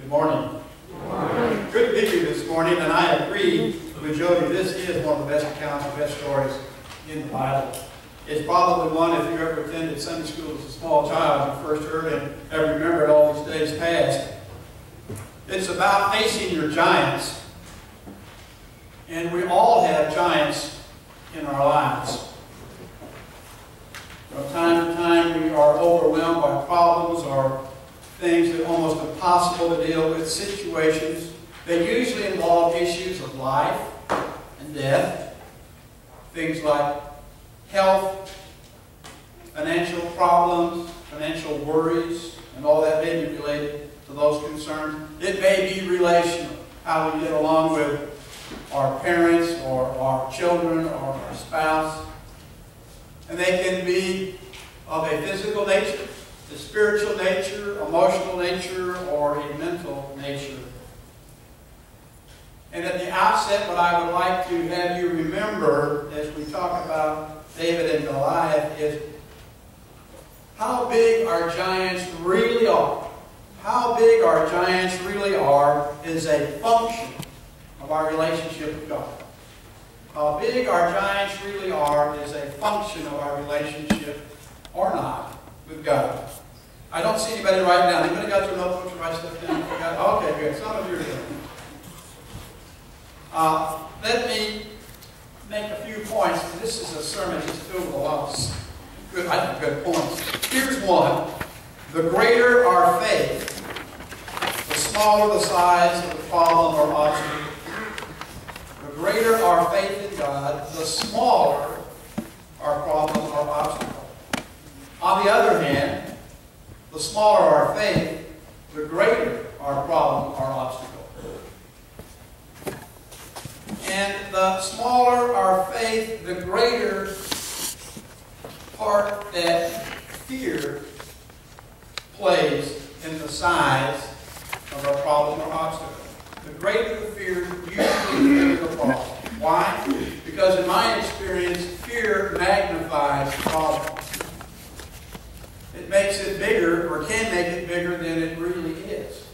morning. Good morning. Good to be here this morning, and I agree with Jody. This is one of the best accounts, the best stories in the Bible. It's probably one, if you ever attended Sunday school as a small child, you first heard it and remembered all these days past. It's about facing your giants. And we all have giants in our lives. From time to time, we are overwhelmed by problems or things that are almost impossible to deal with, situations that usually involve issues of life and death, things like health, financial problems, financial worries, and all that may be related to those concerns. It may be relational, how we get along with our parents or our children or our spouse. And they can be of a physical nature, a spiritual nature, emotional nature, or a mental nature. And at the outset, what I would like to have you remember as we talk about David and Goliath is how big our giants really are. How big our giants really are is a function of our relationship with God. How big our giants really are is a function of our relationship or not with God. I don't see anybody writing down. Anybody got your notebooks to write stuff down? Okay, good. Some of you are doing it. Let me make a few points. This is a sermon just filled with a lot of good points. Here's one. The greater our faith, the smaller the size of the problem or obstacle. The greater our faith in God, the smaller our problem or obstacle. On the other hand, the smaller our faith, the greater our problem or obstacle. And the smaller our faith, the greater part that fear plays in the size of our problem or obstacle. The greater the fear, usually the bigger the problem. Why? Because in my experience, fear magnifies the problem. It makes it bigger, or can make it bigger than it really is.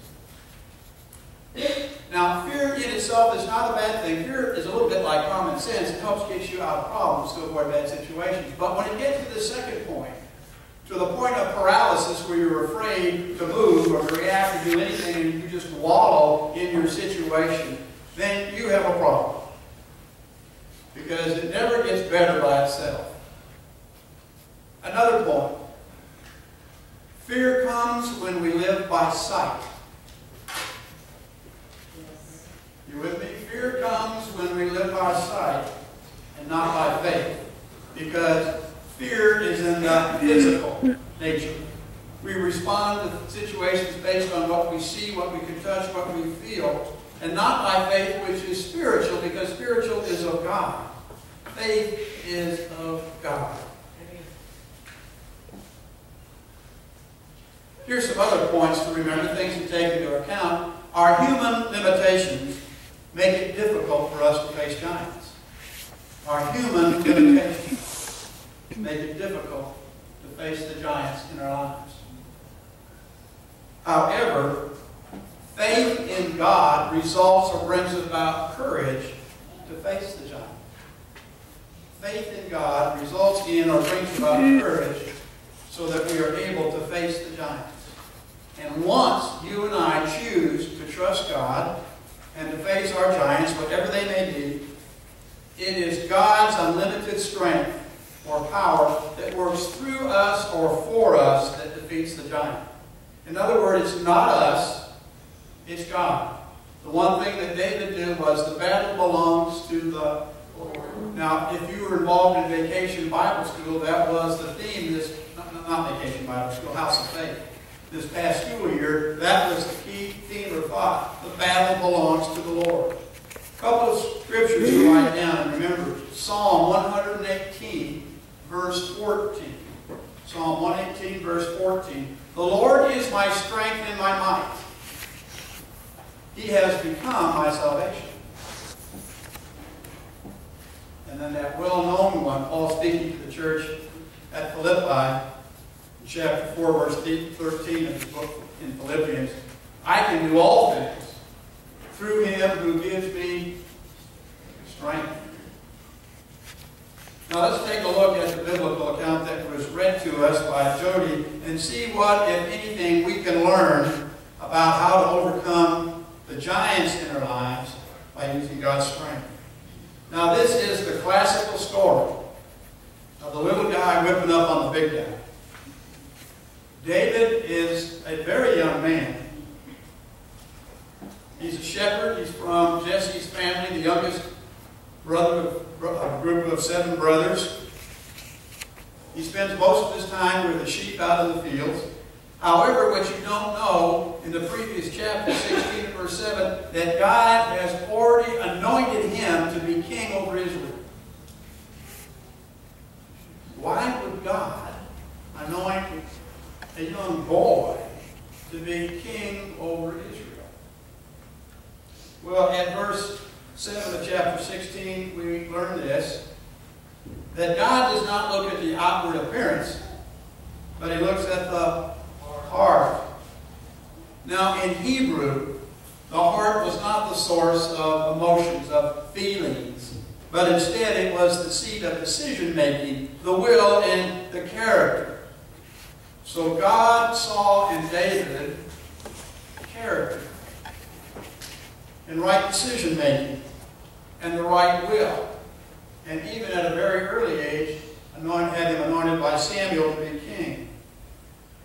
Now, fear in itself is not a bad thing. Fear is a little bit like common sense. It helps get you out of problems to avoid bad situations. But when it gets to the second point, to the point of paralysis where you're afraid to move or to react or do anything and you just wallow in your situation, then you have a problem. Because it never gets better by itself. Another point. Fear comes when we live by sight. You with me? Fear comes when we live by sight and not by faith. Because fear is in the physical nature. We respond to situations based on what we see, what we can touch, what we feel, and not by faith, which is spiritual, because spiritual is of God. Faith is of God. Here's some other points to remember, things to take into account. Our human limitations make it difficult for us to face giants. Our human limitations make it difficult to face the giants in our lives. However, faith in God results or brings about courage to face the giant. Faith in God results in or brings about courage so that we are able to face the giants. And once you and I choose to trust God and to face our giants, whatever they may be, it is God's unlimited strength or power that works through us or for us that defeats the giant. In other words, it's not us, it's God. The one thing that David did was the battle belongs to the Lord. Now, if you were involved in Vacation Bible School, that was the theme this, not Vacation Bible School, House of Faith. This past school year, that was the key theme or thought. The battle belongs to the Lord. A couple of scriptures to write down and remember. Psalm 118, verse 14. Psalm 118, verse 14. The Lord is my strength and my might. He has become my salvation. And then that well-known one, Paul speaking to the church at Philippi, chapter 4, verse 13 of his book in Philippians. I can do all things through him who gives me strength. Now let's take a look at the biblical account that was read to us by Jody and see what, if anything, we can learn about how to overcome the giants in our lives by using God's strength. Now this is the classical story of the little guy whipping up on the big guy. David is a very young man. He's a shepherd. He's from Jesse's family, the youngest brother of a group of 7 brothers. He spends most of his time with the sheep out in the fields. However, what you don't know in the previous chapter, 16 verse 7, that God has already anointed him to be king over Israel. Why would God anoint a young boy to be king over Israel? Well, at verse 7 of chapter 16, we learn this, that God does not look at the outward appearance, but he looks at the heart. Now, in Hebrew, the heart was not the source of emotions, of feelings, but instead it was the seat of decision-making, the will, and the character. So God saw in David character and right decision-making and the right will. And even at a very early age, had him anointed by Samuel to be king.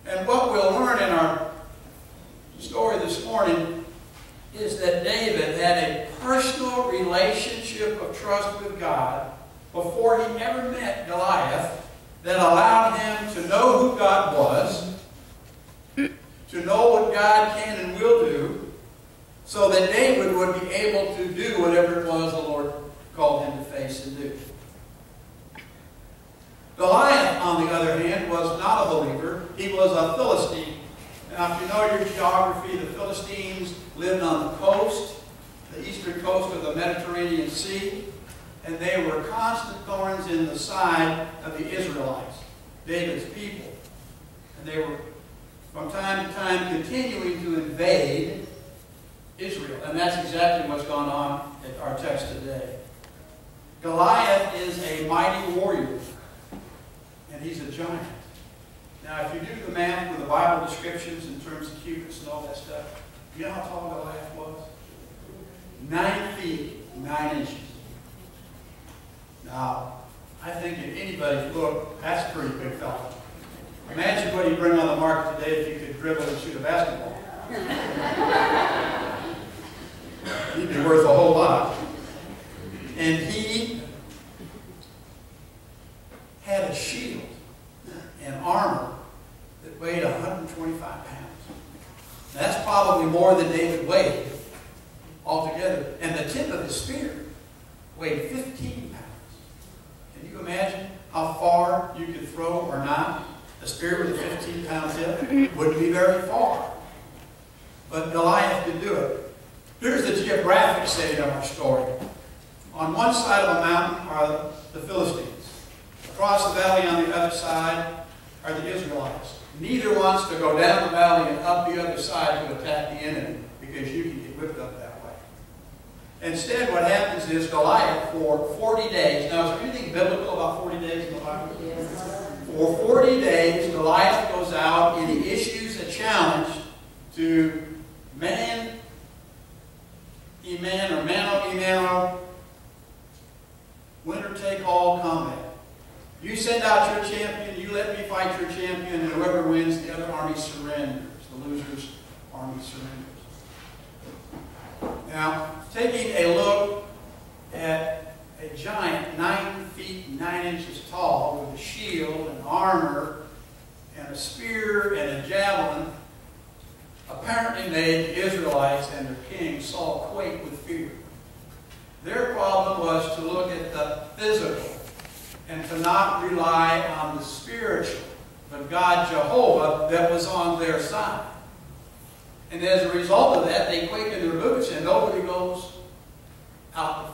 And what we'll learn in our story this morning is that David had a personal relationship of trust with God before he ever met Goliath that allowed him to know who God was, to know what God can and will do, so that David would be able to do whatever it was the Lord called him to face and do. Goliath, on the other hand, was not a believer. He was a Philistine. Now, if you know your geography, the Philistines lived on the coast, the eastern coast of the Mediterranean Sea, and they were constant thorns in the side of the Israelites, David's people. And they were, from time to time, continuing to invade Israel. And that's exactly what's gone on in our text today. Goliath is a mighty warrior, and he's a giant. Now, if you do the math with the Bible descriptions in terms of cubits and all that stuff, you know how tall Goliath was? 9 feet, 9 inches. Now, I think if anybody's look, that's a pretty big fella. Imagine what he'd bring on the market today if he could dribble and shoot a basketball. He'd be worth a whole lot. And he had a shield and armor that weighed 125 pounds. That's probably more than David weighed altogether. And the tip of his spear weighed 15 pounds. Can you imagine how far you could throw or not? A spear with a 15-pound tip wouldn't be very far. But Goliath could do it. Here's the geographic setting of our story. On one side of a mountain are the Philistines. Across the valley on the other side are the Israelites. Neither wants to go down the valley and up the other side to attack the enemy, because you can get whipped up that way. Instead, what happens is Goliath, for 40 days, now is there anything biblical about 40 days in the Bible? For 40 days, Goliath goes out and he issues a challenge to man, winner take all combat. You send out your champion, you let me fight your champion, and whoever wins, the other army surrenders. The loser's army surrenders. Now, taking a look at a giant 9 feet 9 inches tall with a shield and armor and a spear and a javelin apparently made the Israelites and their king Saul quake with fear. Their problem was to look at the physical and to not rely on the spiritual, but God Jehovah that was on their side. And as a result of that, they quake in their boots and nobody goes out